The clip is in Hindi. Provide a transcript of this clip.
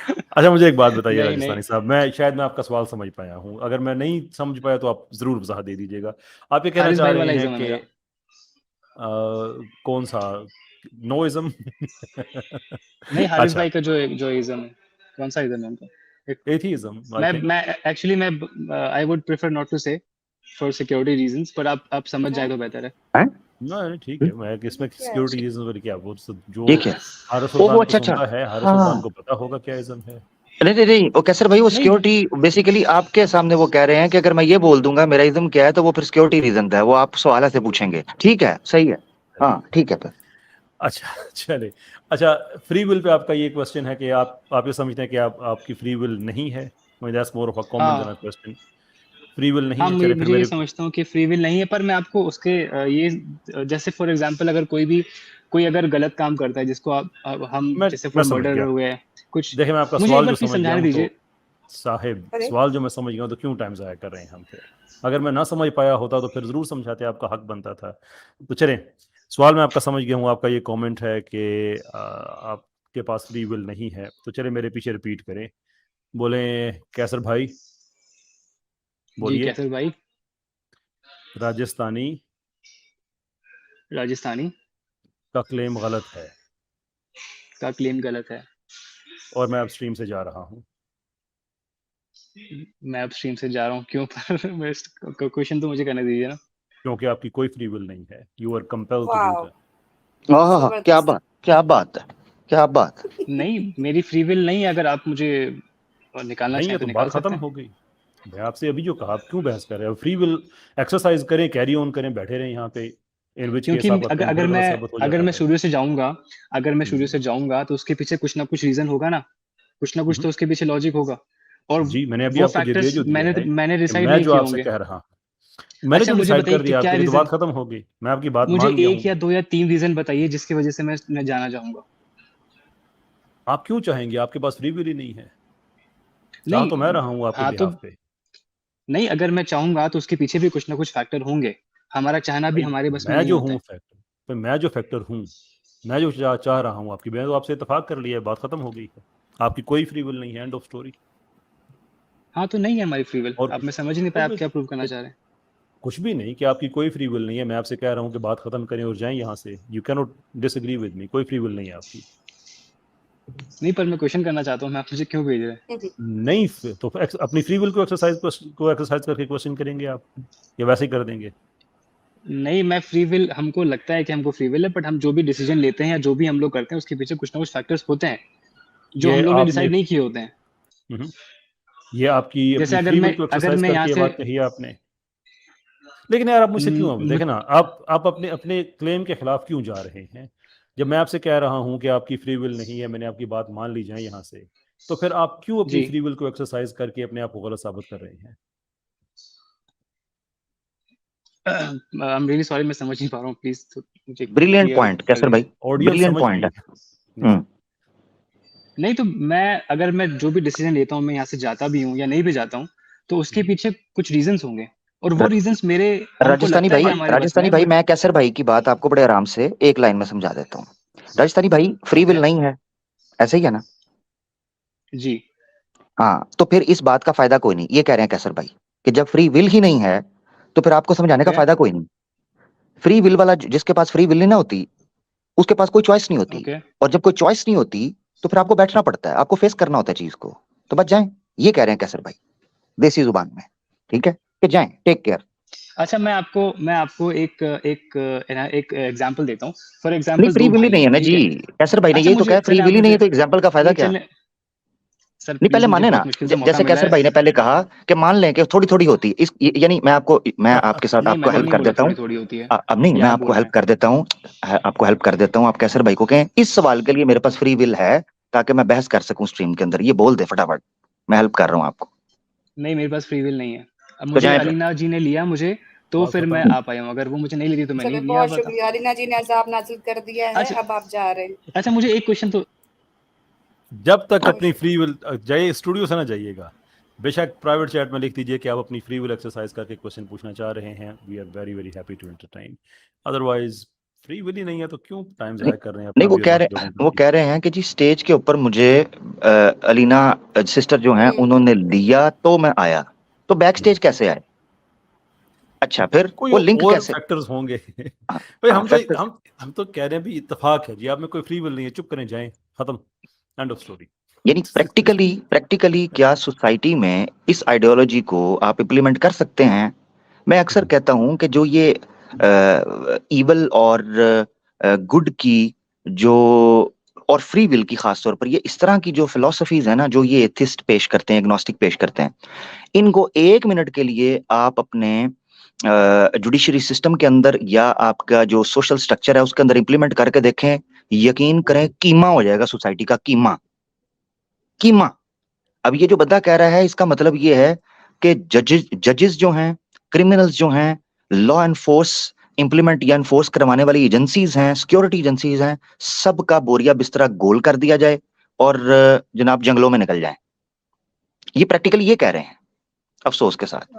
अच्छा मुझे एक बात बताइए नहीं नहीं राजस्थानी साहब, मैं आपका सवाल समझ पाया हूँ, अगर मैं नहीं समझ पाया तो आप जरूर वजाहत दे दीजिएगा। आप ये कहना हारिस चाह भाई रहे वाला हैं इज़म है कि मेरा। कौन सा नोइज्म? नहीं, हारिस अच्छा, भाई का जो इज़म है, कौन सा इज़म है उनका? एक एथीइज्म आई थिंक। मैं एक्चुअली मैं I would prefer not to say for security reasons, पर आप समझ जाए तो बेहतर है। हैं? नहीं ठीक है, मैं इसमें क्या है? सिक्योरिटी रीजन वाली क्या, वो जो ठीक है। हारिस वो सुल्तान को अच्छा अच्छा। सुनता है, हारिस सुल्तान हाँ। को पता होगा क्या इज्म है। नहीं नहीं नहीं, वो कैसर भाई वो नहीं सिक्योरिटी बेसिकली आपके सामने वो कह रहे हैं कि अगर मैं ये बोल दूंगा मेरा इज्म क्या है तो वो फिर सिक्योरिटी रीजन है, वो आप सवाल से पूछेंगे। ठीक है, सही है। हाँ ठीक है फिर। अच्छा चले। अच्छा, फ्री विल पे आपका ये क्वेश्चन है कि आप ये समझते हैं कि आपकी फ्री विल नहीं है। That's more of a comment than a हाँ क्वेश्चन। फ्री विल नहीं हाँ, है, चले फिर मुझे ये मेरे। समझता हूँ कि फ्री विल नहीं है, पर मैं आपको उसके जैसे फॉर एग्जांपल अगर कोई अगर गलत काम करता है जिसको हम जैसे मैं फॉर समझ मर्डर गया। हुए हैं कुछ, देखिए मैं आपका मुझे एक सवाल बार जो प्लीज समझ गया समझाने हूँ तो दीजिए। साहिब, अरे सवाल जो मैं समझ गया हूँ तो क्यों टाइम ज़ाया कर रहे हैं हम फिर? अगर मैं ना समझ पाया होता तो फिर ज़रूर समझाते, आपका हक बनता था। तो चलें, सवाल मैं आपका समझ गया हूँ। आपका ये कमेंट है कि आपके पास फ्री विल नहीं है, तो चले मेरे पीछे रिपीट करें। बोले कैसर भाई, जी बोलिए। कैसर भाई। राजस्थानी राजस्थानी का क्लेम गलत है का क्लेम गलत है। और मैं अब स्ट्रीम से जा रहा हूँ। मैं अब स्ट्रीम से जा रहा हूँ, क्यों? पर क्वेश्चन तो मुझे करने दीजिए ना। क्योंकि आपकी कोई फ्री विल नहीं है, you are compelled to do वाह, दैट। हाँ क्या जबरदस्त। बात, क्या बात है, क्या बात है। नहीं, मेरी फ्री विल नहीं है, अगर आप मुझे निकालना नहीं है चाहें तो तो निकाल बात सकते खत्म हैं। हो गई। मैं आपसे अभी जो कहा, आप क्यों बहस कर रहे हो? फ्री विल एक्सरसाइज करें, कैरी ऑन करें, बैठे रहें यहाँ पे। इन विच केस क्योंकि आपका अगर क्लेम अगर फिर मैं गलत साबित हो अगर जाता मैं है। शुरू से जाऊंगा अगर मैं शुरू हम्म, से जाऊंगा तो उसके पीछे कुछ ना कुछ रीजन होगा ना, कुछ ना कुछ हम्म। तो उसके पीछे लॉजिक होगा। और जी मैंने अभी वो आपको दे फैक्टर्स जो दिया मैंने है मैंने कि डिसाइड मैं नहीं जो किए आपसे होंगे। कह रहा, मैंने अच्छा जो मुझे डिसाइड बताइए कर कि दिया क्या आपके लिए, तो रीजन, बात खत्म हो गई। मैं आपकी बात मुझे मान गया एक हूँ। या दो या तीन रीजन बताइए जिसकी वजह से मैं जाना चाहूंगा। आप क्यों चाहेंगे? आपके पास फ्री विल ही नहीं है। चाह तो मैं नहीं। रहा हूँ आपके हाँ तो बिहाफ पे। नहीं, अगर मैं चाहूंगा तो उसके पीछे भी कुछ ना कुछ फैक्टर होंगे। हमारा चाहना भी भाई हमारे बस में मैं नहीं जो होता हूँ है। फैक्टर, तो मैं जो फैक्टर हूँ, मैं जो चाह रहा हूँ आपकी, मैं तो आपसे इतफाक कर लिया है, बात खत्म हो गई है। आपकी कोई फ्री विल नहीं है, एंड ऑफ स्टोरी। हाँ तो नहीं है हमारी फ्री विल। और अब कुछ मैं समझ ही नहीं तो पाया आप मैं क्या प्रूव करना तो चाह रहे हैं। कुछ भी नहीं कि आपकी कोई फ्री विल नहीं है। मैं आपसे कह रहा हूँ कि बात खत्म करें और जाएं यहाँ से। You can not disagree with me. कोई फ्री विल नहीं है आपकी। नहीं, पर मैं क्वेश्चन करना चाहता हूँ, मैं आप मुझे क्यों भेज रहे हैं? जी। नहीं तो अपनी फ्री विल को एक्सरसाइज करके क्वेश्चन करेंगे आप, या वैसे ही कर देंगे? नहीं, मैं फ्री विल, हमको लगता है कि हमको फ्री विल है, बट हम जो भी डिसीजन लेते हैं या जो भी हम लोग करते हैं उसके पीछे कुछ ना कुछ फैक्टर्स होते हैं जो ये हम लोग ने आपने डिसाइड नहीं किए होते हैं। हम्म, ये आपकी जैसे अपनी फ्री विल को अगर एक्सरसाइज मैं यहाँ करके ये से बात कही है आपने। लेकिन यार आप मुझसे क्यों, अब म, देखे ना, आप अपने अपने क्लेम के खिलाफ क्यों जा रहे हैं? जब मैं आपसे कह रहा हूं कि आपकी फ्री विल नहीं है, मैंने आपकी बात मान ली जाए यहाँ से, तो फिर आप क्यों अपनी जी फ्री विल को एक्सरसाइज करके अपने आप को गलत साबित कर रहे हैं? आई एम रियली सॉरी, मैं समझ नहीं पा रहा हूँ, प्लीज मुझे ब्रिलियंट क्लियर पॉइंट कर कैसर दीजिए। भाई। ऑडियंस ब्रिलियंट समझ पॉइंट गई। है। जी। नहीं तो अगर मैं जो भी डिसीजन लेता हूँ, मैं यहाँ से जाता भी हूँ या नहीं भी जाता हूँ, तो उसके हम्म। पीछे कुछ रीजंस होंगे, और वो र- रीजंस मेरे, हमको राजस्थानी लगता है भाई, कि हमारे बस में राजस्थानी है, भाई बट मैं कैसर भाई की बात आपको बड़े आराम से एक लाइन में समझा देता हूँ। राजस्थानी भाई फ्री ओके। विल नहीं है, ऐसे ही है ना? जी हाँ तो फिर इस बात का फायदा कोई नहीं, ये कह रहे हैं कैसर भाई कि जब फ्री विल ही नहीं है तो फिर आपको समझाने का ओके फायदा कोई नहीं। फ्री विल वाला जिसके पास फ्री विल नहीं ना होती उसके पास कोई चॉइस नहीं होती। ओके। और जब कोई चॉइस नहीं होती तो फिर आपको बैठना पड़ता है, आपको फेस करना होता है चीज को। तो बच जाएं, ये कह रहे हैं कैसर भाई देसी जुबान में। ठीक है कि जाएं, टेक केयर। अच्छा, मैं आपको एक एग्जांपल देता हूँ। फॉर नहीं एग्जांपल फ्री दो विल ही भाई नहीं हैं, है ना ठीक जी। है? कैसर भाई ने अच्छा यही तो मुझे कहा, फ्री चले, आप विल ही नहीं मुझे है तो एग्जाम्पल का फायदा नहीं क्या? चले सर नहीं प्लीज, पहले मुझे माने ना, बहुत मुश्किल से मौका जैसे मिला कैसर है। भाई ने पहले कहा कि मान लें कि थोड़ी थोड़ी होती है यानी मैं आपके साथ नहीं, आपको मैंने हेल्प नहीं कर बोला देता हूँ। थोड़ी थोड़ी होती है, अब नहीं, ये मैं आप आपको बोल रहे हेल्प हैं। कर देता हूँ। आपको हेल्प कर देता हूँ। आप कैसर भाई को कहें इस सवाल के लिए मेरे पास फ्री विल है ताकि मैं बहस कर सकूं स्ट्रीम के अंदर, ये बोल दे फटाफट। मैं हेल्प कर रहा हूँ आपको। नहीं, मेरे पास फ्री विल नहीं है। अब तो मुझे जाए फिर। अलीना जी ने लिया मुझे, तो बात फिर मैं खत्म। आ पाया हूँ, अगर वो मुझे नहीं लेती तो मैं चलिए, नहीं आ बहुत पाता। शुक्रिया, अलीना जी ने अज़ाब नाज़िल कर दिया है, अच्छा अब आप जा रहे हैं। अच्छा, मुझे एक क्वेश्चन तो, जब तक अपनी फ्री विल, जाइए स्टूडियो से ना जाइएगा, बेशक प्राइवेट चैट में लिख दीजिए कि आप अपनी फ्री विल एक्सरसाइज करके क्वेश्चन पूछना चाह रहे हैं। We are very very happy to entertain. Otherwise free will ही नहीं है तो क्यों टाइम नहीं, जाया कर रहे हैं नहीं अपना वो भी कह और रहे बाकी लोगों का वो भी? कह रहे हैं कि जी स्टेज के ऊपर मुझे अलीना सिस्टर जो हैं उन्होंने लिया तो मैं आया, तो बैक स्टेज कैसे आए? अच्छा फिर कोई वो लिंक और कैसे? फैक्टर्स होंगे। हाँ, भाई हाँ, हम factors- तो हम तो कह रहे हैं भी इत्तेफाक है जी, आप में कोई फ्री विल नहीं है, चुप करें जाएं, खत्म, एंड ऑफ स्टोरी। यानी प्रैक्टिकली क्या सोसाइटी में इस आइडियोलॉजी को आप इम्प्लीमेंट कर सकते हैं? मैं अक्सर कहता हूं कि जो ये इवल और गुड की जो और फ्री विल की खास तौर पर ये इस तरह की जो फिलोसफीज है ना, जो ये एथिस्ट पेश करते हैं, एग्नोस्टिक पेश करते हैं, इनको 1 मिनट के लिए आप अपने जुडिशरी सिस्टम के अंदर या आपका जो सोशल स्ट्रक्चर है उसके अंदर इंप्लीमेंट करके देखें, यकीन करें कीमा हो जाएगा सोसाइटी का, कीमा कीमा। अब ये जो बंदा कह रहा है इसका मतलब ये है कि जजेस जो हैं, क्रिमिनल्स जो हैं, लॉ एनफोर्स इंप्लीमेंट या एनफोर्स करवाने वाली एजेंसीज हैं, सिक्योरिटी एजेंसीज हैं, सबका बोरिया बिस्तरा गोल कर दिया जाए और जनाब जंगलों में निकल जाए। ये प्रैक्टिकली ये कह रहे हैं, अफसोस के साथ।